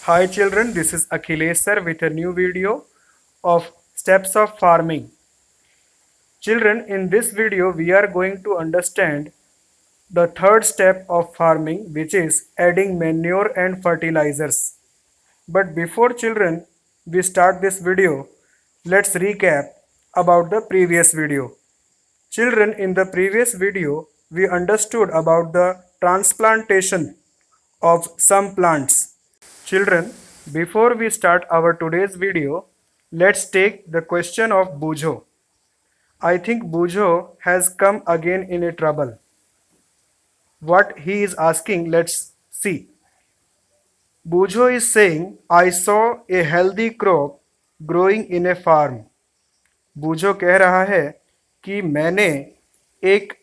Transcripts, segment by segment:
Hi children, this is Akhilesh sir with a new video of steps of farming. Children, in this video we are going to understand the third step of farming, which is adding manure and fertilizers. But before children we start this video, let's recap about the previous video. Children, in the previous video we understood about the transplantation of some plants. Children, before we start our today's video, let's take the question of Bujo. I think Bujo has come again in a trouble. What he is asking, let's see. Bujo is saying, I saw a healthy crop growing in a farm. Bujo कह रहा है कि मैंने एक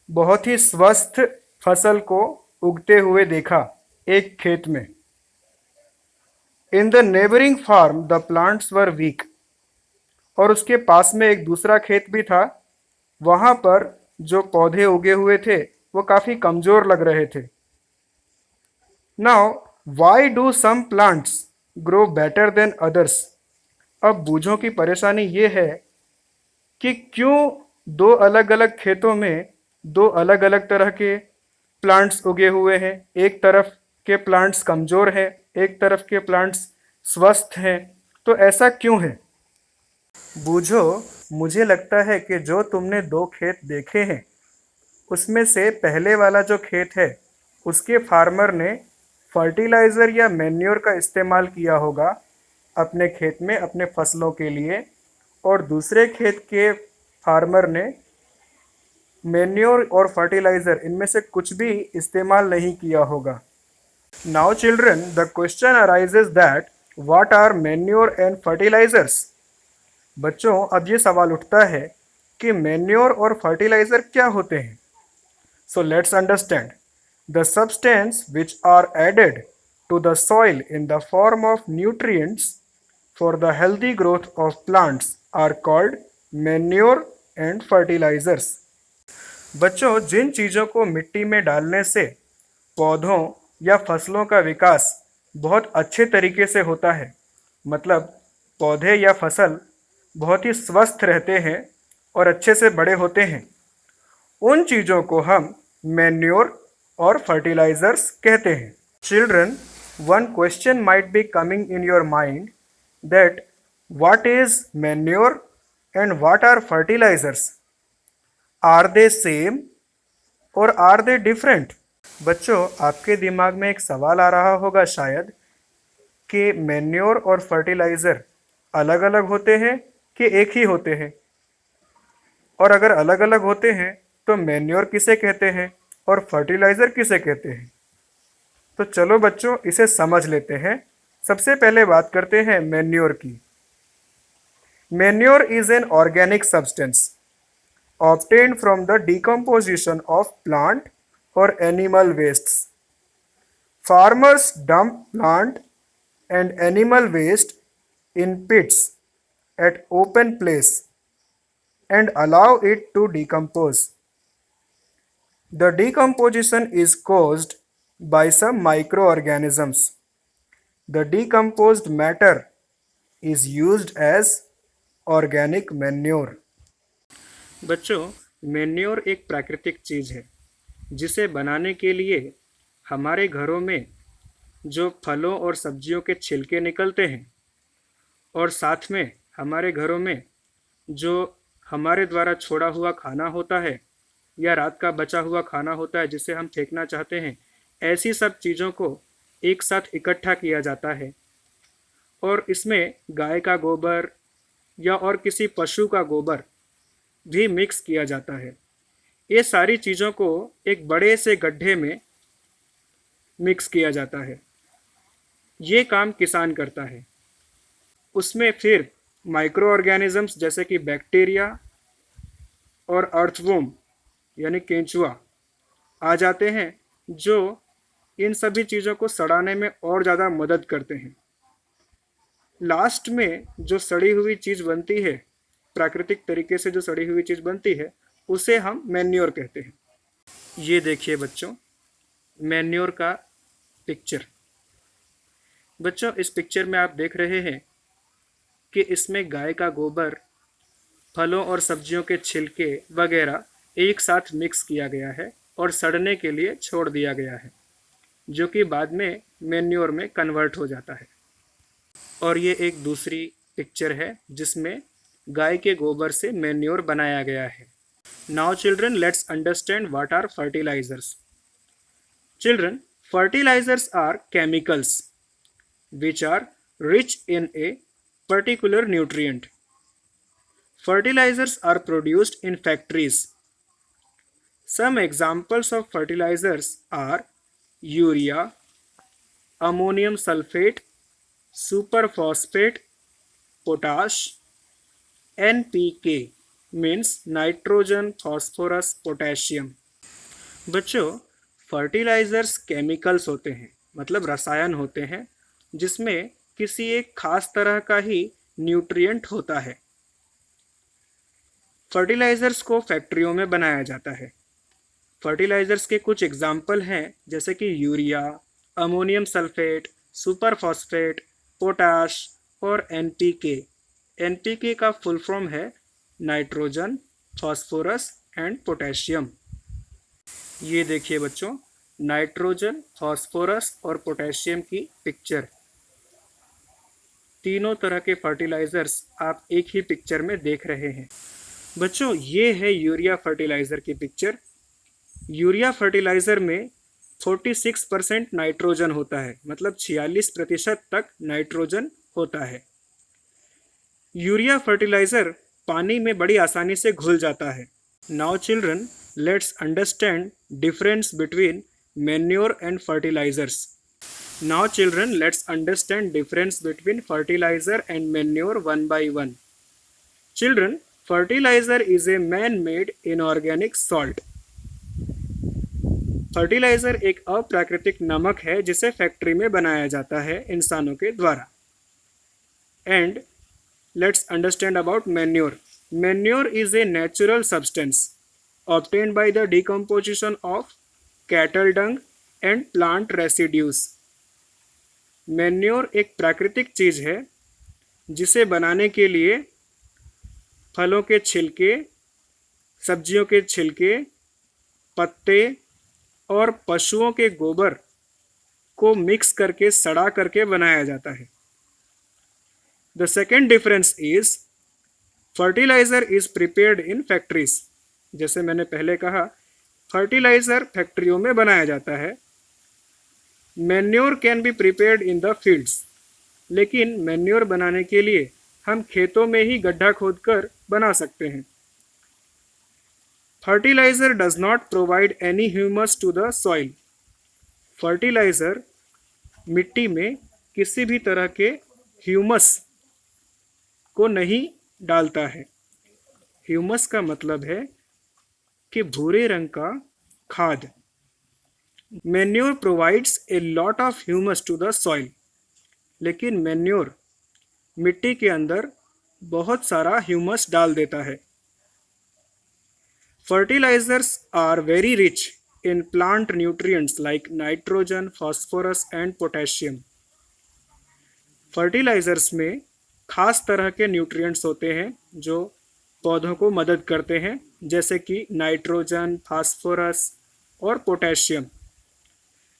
बहुत ही स्वस्थ फसल को उगते हुए देखा एक खेत में. In the neighbouring farm the plants were weak. और उसके पास में एक दूसरा खेत भी था. वहां पर जो पौधे उगे हुए थे वो काफी कमजोर लग रहे थे. Now why do some plants grow better than others. अब बूझों की परेशानी ये है कि क्यों दो अलग अलग खेतों में दो अलग अलग तरह के प्लांट्स उगे हुए हैं. एक तरफ के प्लांट्स कमजोर हैं, एक तरफ के प्लांट्स स्वस्थ हैं. तो ऐसा क्यों है? बूझो, मुझे लगता है कि जो तुमने दो खेत देखे हैं उसमें से पहले वाला जो खेत है उसके फार्मर ने फर्टिलाइज़र या मैन्योर का इस्तेमाल किया होगा अपने खेत में अपने फसलों के लिए, और दूसरे खेत के फार्मर ने मैन्योर और फर्टिलाइज़र इनमें से कुछ भी इस्तेमाल नहीं किया होगा. Now children, the question arises that what are manure and fertilisers. बच्चों, अब ये सवाल उठता है कि मैन्योर और फर्टिलाइज़र क्या होते हैं. So let's understand. The substance which are added to the soil in the form of nutrients for the healthy growth of plants are called manure and fertilisers. बच्चों, जिन चीज़ों को मिट्टी में डालने से पौधों या फसलों का विकास बहुत अच्छे तरीके से होता है, मतलब पौधे या फसल बहुत ही स्वस्थ रहते हैं और अच्छे से बड़े होते हैं, उन चीज़ों को हम मैन्योर और फर्टिलाइजर्स कहते हैं. Children, one question might be coming in your mind that what is manure and what are fertilisers. Are they same or are they different. बच्चों, आपके दिमाग में एक सवाल आ रहा होगा शायद कि मैन्योर और फर्टिलाइज़र अलग अलग होते हैं कि एक ही होते हैं, और अगर अलग अलग होते हैं तो मैन्योर किसे कहते हैं और फर्टिलाइज़र किसे कहते हैं. तो चलो बच्चों, इसे समझ लेते हैं. सबसे पहले बात करते हैं मैन्योर की. Manure is an organic substance obtained from the decomposition of plant or animal wastes. Farmers dump plant and animal waste in pits at open place and allow it to decompose. The decomposition is caused by some microorganisms. The decomposed matter is used as organic manure. बच्चों, manure एक प्राकृतिक चीज़ है जिसे बनाने के लिए हमारे घरों में जो फलों और सब्जियों के छिलके निकलते हैं, और साथ में हमारे घरों में जो हमारे द्वारा छोड़ा हुआ खाना होता है या रात का बचा हुआ खाना होता है जिसे हम फेंकना चाहते हैं, ऐसी सब चीज़ों को एक साथ इकट्ठा किया जाता है. और इसमें गाय का गोबर या और किसी पशु का गोबर भी मिक्स किया जाता है. ये सारी चीज़ों को एक बड़े से गड्ढे में मिक्स किया जाता है. ये काम किसान करता है. उसमें फिर माइक्रो ऑर्गेनिजम्स जैसे कि बैक्टीरिया और अर्थवॉर्म यानी केंचुआ आ जाते हैं, जो इन सभी चीज़ों को सड़ाने में और ज़्यादा मदद करते हैं. लास्ट में जो सड़ी हुई चीज़ बनती है, प्राकृतिक तरीके से जो सड़ी हुई चीज़ बनती है, उसे हम मैन्योर कहते हैं. ये देखिए बच्चों, मैन्योर का पिक्चर. बच्चों, इस पिक्चर में आप देख रहे हैं कि इसमें गाय का गोबर, फलों और सब्जियों के छिलके वगैरह एक साथ मिक्स किया गया है और सड़ने के लिए छोड़ दिया गया है, जो कि बाद में मेन्योर में कन्वर्ट हो जाता है। और ये एक दूसरी पिक्चर है जिसमें गाय के गोबर से मेन्योर बनाया गया है। Now children, let's understand what are fertilisers. Children, fertilizers are chemicals which are rich in a particular nutrient. Fertilizers are produced in factories. Some examples of fertilizers are urea, ammonium sulfate, superphosphate, potash, NPK means nitrogen, phosphorus, potassium. बच्चों, fertilisers chemicals होते हैं, मतलब रसायन होते हैं जिसमें किसी एक खास तरह का ही न्यूट्रिएंट होता है। फर्टिलाइजर्स को फैक्ट्रियों में बनाया जाता है। फर्टिलाइजर्स के कुछ एग्जाम्पल हैं जैसे कि urea, ammonium sulphate, superphosphate, potash और एनपीके। एनपीके का फुल फॉर्म है नाइट्रोजन, फॉस्फोरस एंड पोटेशियम। ये देखिए बच्चों, नाइट्रोजन, फॉस्फोरस और पोटेशियम की पिक्चर। तीनों तरह के फर्टिलाइजर्स आप एक ही पिक्चर में देख रहे हैं। बच्चों, ये है यूरिया फर्टिलाइजर की पिक्चर। यूरिया फर्टिलाइजर में 46% नाइट्रोजन होता है, मतलब 46% तक नाइट्रोजन होता है। यूरिया फर्टिलाइजर पानी में बड़ी आसानी से घुल जाता है। Now children, let's understand difference between manure and fertilizers. Now children, let's understand difference between fertilizer and manure one by one. Children, fertilizer is a man-made inorganic salt. Fertiliser एक अप्राकृतिक नमक है जिसे फैक्ट्री में बनाया जाता है इंसानों के द्वारा। And let's understand about manure. Manure is a natural substance obtained by the decomposition of cattle dung and plant residues. Manure एक प्राकृतिक चीज है जिसे बनाने के लिए फलों के छिलके, सब्जियों के छिलके, पत्ते और पशुओं के गोबर को मिक्स करके सड़ा करके बनाया जाता है। The second difference is fertilizer is prepared in factories. जैसे मैंने पहले कहा, फर्टिलाइजर फैक्ट्रियों में बनाया जाता है। Manure can be prepared in the fields, लेकिन मैन्योर बनाने के लिए हम खेतों में ही गड्ढा खोदकर बना सकते हैं। Fertiliser does not provide any humus to the soil. Fertiliser मिट्टी में किसी भी तरह के ह्यूमस को नहीं डालता है। ह्यूमस का मतलब है कि भूरे रंग का खाद। Manure provides a lot of humus to the soil, लेकिन मैन्योर मिट्टी के अंदर बहुत सारा ह्यूमस डाल देता है। Fertilisers are very rich in plant nutrients like nitrogen, phosphorus and potassium. Fertilisers में खास तरह के न्यूट्रिएंट्स होते हैं जो पौधों को मदद करते हैं, जैसे कि नाइट्रोजन, फास्फोरस और potassium.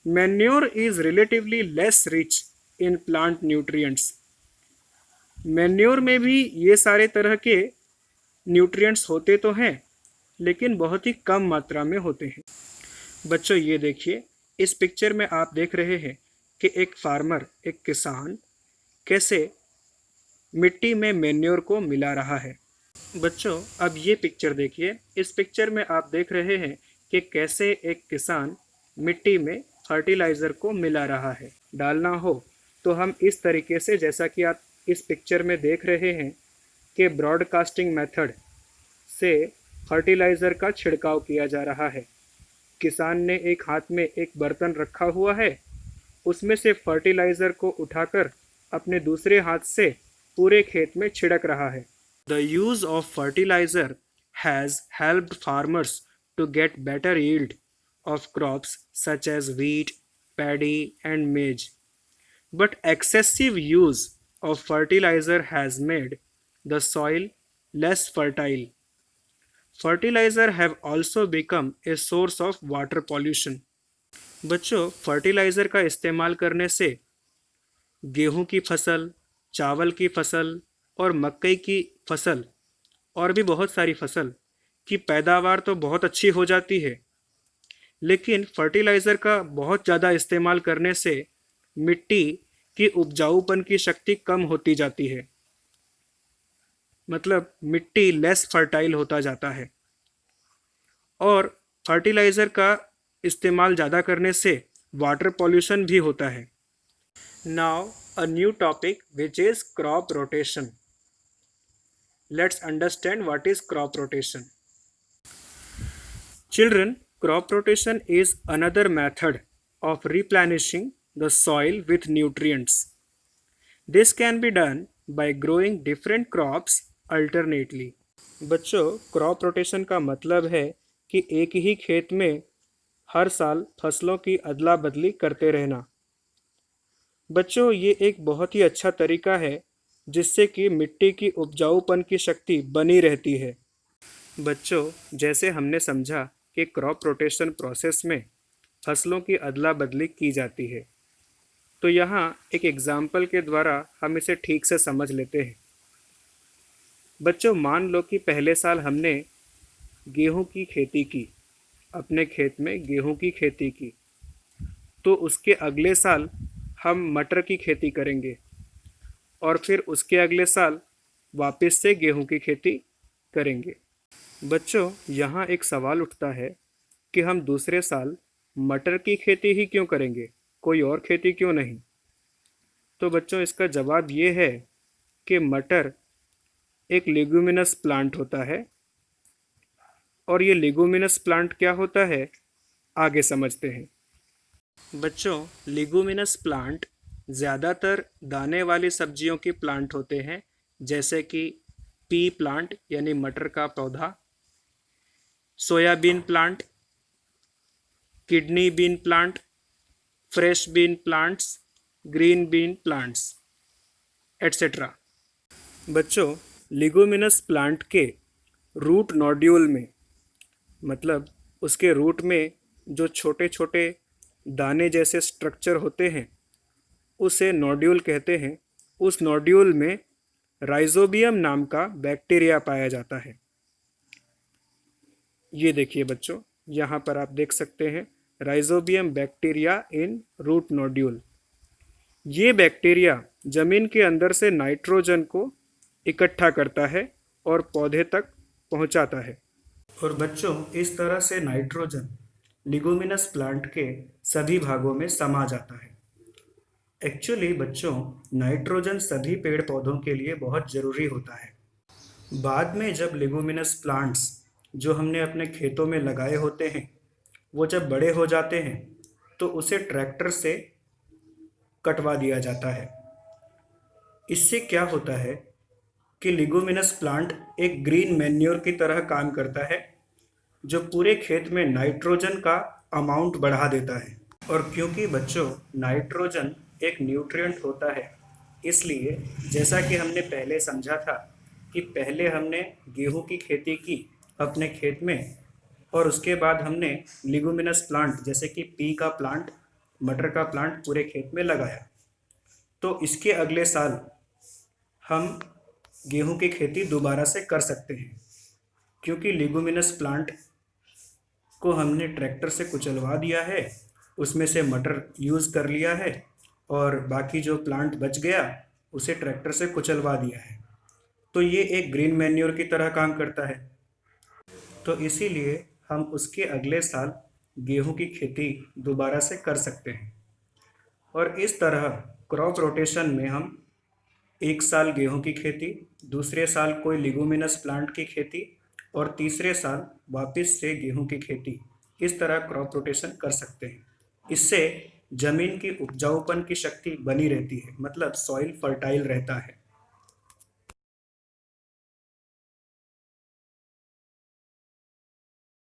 Manure is relatively less rich in plant nutrients. Manure में भी ये सारे तरह के न्यूट्रिएंट्स होते तो हैं, लेकिन बहुत ही कम मात्रा में होते हैं। बच्चों, ये देखिए, इस पिक्चर में आप देख रहे हैं कि एक फार्मर, एक किसान कैसे मिट्टी में मैन्योर को मिला रहा है। बच्चों, अब ये पिक्चर देखिए। इस पिक्चर में आप देख रहे हैं कि कैसे एक किसान मिट्टी में फर्टिलाइज़र को मिला रहा है। डालना हो तो हम इस तरीके से, जैसा कि आप इस पिक्चर में देख रहे हैं कि ब्रॉडकास्टिंग मेथड से फर्टिलाइज़र का छिड़काव किया जा रहा है। किसान ने एक हाथ में एक बर्तन रखा हुआ है, उसमें से फर्टिलाइज़र को उठाकर अपने दूसरे हाथ से पूरे खेत में छिड़क रहा है। The use of fertilizer has helped farmers to get better yield of crops such as wheat, paddy and maize. But excessive use of fertilizer has made the soil less fertile. Fertilizer have also become a source of water pollution. बच्चों, fertiliser का इस्तेमाल करने से गेहूं की फसल, चावल की फसल और मकई की फसल और भी बहुत सारी फसल की पैदावार तो बहुत अच्छी हो जाती है, लेकिन फर्टिलाइज़र का बहुत ज़्यादा इस्तेमाल करने से मिट्टी की उपजाऊपन की शक्ति कम होती जाती है। मतलब मिट्टी लेस फर्टाइल होता जाता है। और फर्टिलाइज़र का इस्तेमाल ज़्यादा करने से वाटर पॉल्यूशन भी होता है। Now a new topic which is crop rotation. Let's understand what is crop rotation. Children, crop rotation is another method of replenishing the soil with nutrients. This can be done by growing different crops alternately. बच्चों, crop rotation का मतलब है कि एक ही खेत में हर साल फसलों की अदला बदली करते रहना। बच्चों, ये एक बहुत ही अच्छा तरीका है जिससे कि मिट्टी की उपजाऊपन की शक्ति बनी रहती है। बच्चों, जैसे हमने समझा कि क्रॉप रोटेशन प्रोसेस में फसलों की अदला बदली की जाती है, तो यहाँ एक एग्जाम्पल के द्वारा हम इसे ठीक से समझ लेते हैं। बच्चों, मान लो कि पहले साल हमने गेहूं की खेती की, अपने खेत में गेहूं की खेती की, तो उसके अगले साल हम मटर की खेती करेंगे और फिर उसके अगले साल वापस से गेहूं की खेती करेंगे। बच्चों, यहाँ एक सवाल उठता है कि हम दूसरे साल मटर की खेती ही क्यों करेंगे, कोई और खेती क्यों नहीं? तो बच्चों, इसका जवाब ये है कि मटर एक लेगुमिनस प्लांट होता है और ये लेगुमिनस प्लांट क्या होता है, आगे समझते हैं। बच्चों, लेगुमिनस प्लांट ज़्यादातर दाने वाली सब्जियों के प्लांट होते हैं, जैसे कि पी प्लांट यानी मटर का पौधा, soybean plant, kidney bean plant, fresh bean plants, green bean plants, etcetera. बच्चों, लेगुमिनस प्लांट के रूट नोड्यूल में, मतलब उसके रूट में जो छोटे छोटे दाने जैसे स्ट्रक्चर होते हैं उसे नोड्यूल कहते हैं। उस नोड्यूल में राइजोबियम नाम का बैक्टीरिया पाया जाता है। ये देखिए बच्चों, यहाँ पर आप देख सकते हैं rhizobium bacteria in root nodule. ये बैक्टीरिया जमीन के अंदर से नाइट्रोजन को इकट्ठा करता है और पौधे तक पहुँचाता है। और बच्चों, इस तरह से नाइट्रोजन लिगुमिनस प्लांट के सभी भागों में समा जाता है। एक्चुअली बच्चों, नाइट्रोजन सभी पेड़ पौधों के लिए बहुत ज़रूरी होता है। बाद में जब लेगुमिनस प्लांट्स जो हमने अपने खेतों में लगाए होते हैं वो जब बड़े हो जाते हैं तो उसे ट्रैक्टर से कटवा दिया जाता है। इससे क्या होता है कि लेगुमिनस प्लांट एक ग्रीन मैन्योर की तरह काम करता है जो पूरे खेत में नाइट्रोजन का अमाउंट बढ़ा देता है। और क्योंकि बच्चों नाइट्रोजन एक न्यूट्रिएंट होता है, इसलिए जैसा कि हमने पहले समझा था कि पहले हमने गेहूं की खेती की अपने खेत में और उसके बाद हमने लेगुमिनस प्लांट जैसे कि पी का प्लांट, मटर का प्लांट पूरे खेत में लगाया, तो इसके अगले साल हम गेहूं की खेती दोबारा से कर सकते हैं, क्योंकि लेगुमिनस प्लांट को हमने ट्रैक्टर से कुचलवा दिया है, उसमें से मटर यूज़ कर लिया है और बाकी जो प्लांट बच गया उसे ट्रैक्टर से कुचलवा दिया है। तो ये एक ग्रीन मैन्योर की तरह काम करता है। तो इसीलिए हम उसके अगले साल गेहूं की खेती दोबारा से कर सकते हैं। और इस तरह क्रॉप रोटेशन में हम एक साल गेहूं की खेती, दूसरे साल कोई लेगुमिनस प्लांट की खेती और तीसरे साल वापस से गेहूं की खेती, इस तरह क्रॉप रोटेशन कर सकते हैं। इससे जमीन की उपजाऊपन की शक्ति बनी रहती है, मतलब सॉइल फर्टाइल रहता है।